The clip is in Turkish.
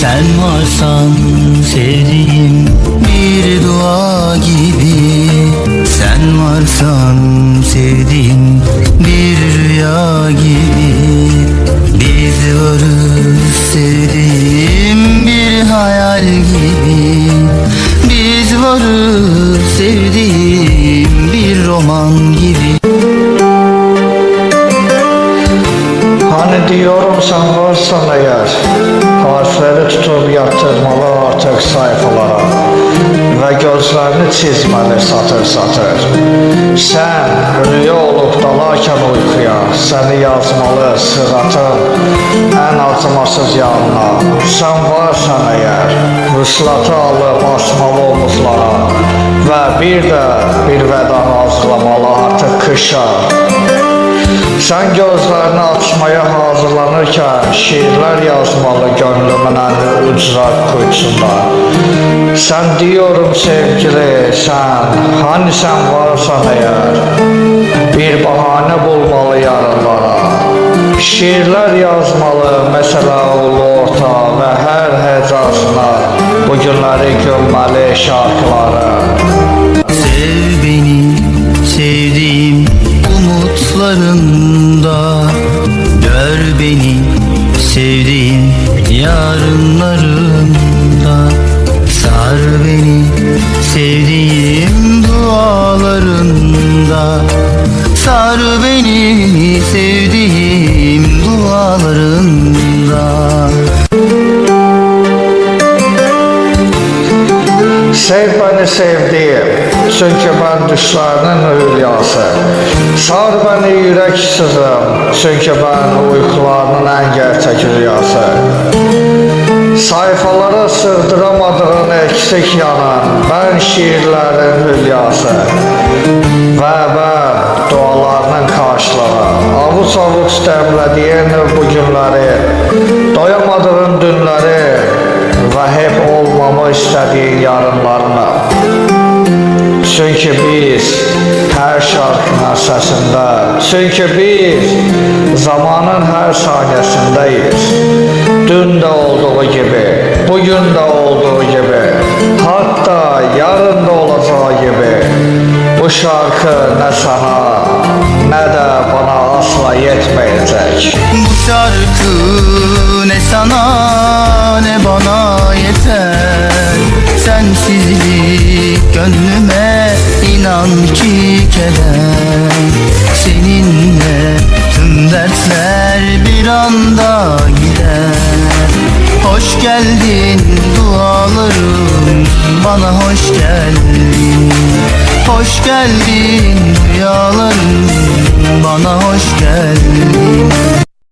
Sen varsan sevdiğim bir dua gibi, sen varsan sevdiğim bir rüya gibi. Biz varız sevdiğim bir hayal gibi, biz varız sevdiğim bir roman gibi. Hani diyorum sen varsan eğer, harfleri tutup yatırmalı artık sayfalara ve gözlerini çizmeli satır satır. Sen rüya olup dalarken uykuya, seni yazmalı sıratın en acımasız yanına. Sen varsan eğer, vuslatı alıp asmalı omuzlara ve bir de bir veda hazırlamalı artık kışa. Sen gözlerini açmaya hazırlanırken şiirler yazmalı gönlümün en ucrak kuyusunda. Sen diyorum sevgili sen, hani sen varsan eğer, bir bahane bulmalı yarınlara. Şiirler yazmalı mesela ulu orta ve her hecasına bugünleri gömmeli şarkıları. Sev beni sevdiğim umutlarında, gör beni sevdiğim yarınlarında. Sar beni sevdiğim dualarında, sar beni sevdiğim dualarında. Sev beni sevdiğim, çünkü ben düşlerinin hülyası. Sar beni yüreksizim, çünkü ben uykularının en gerçek rüyası. Sayfalara sığdıramadığın eksik yanın, ben şiirlerin hülyası. Ve ben dualarının karşılığı, avuç avuç demlediğin bu günleri, doyamadığın dünleri ve hep olmamı istediğin yarınlarına. Çünkü biz her şarkının sesinde, çünkü biz zamanın her saniyesindeyiz. Dün de olduğu gibi, bugün de olduğu gibi, hatta yarın da olacağı gibi. Bu şarkı ne sana ne de bana asla yetmeyecek. Bu şarkı ne sana ne bana yeter. Sensizlik gönlüme inan ki keder. Seninle tüm dertler bir anda gider. Hoş geldin dualarım, bana hoş geldin. Hoş geldin rüyalarım, bana hoş geldin.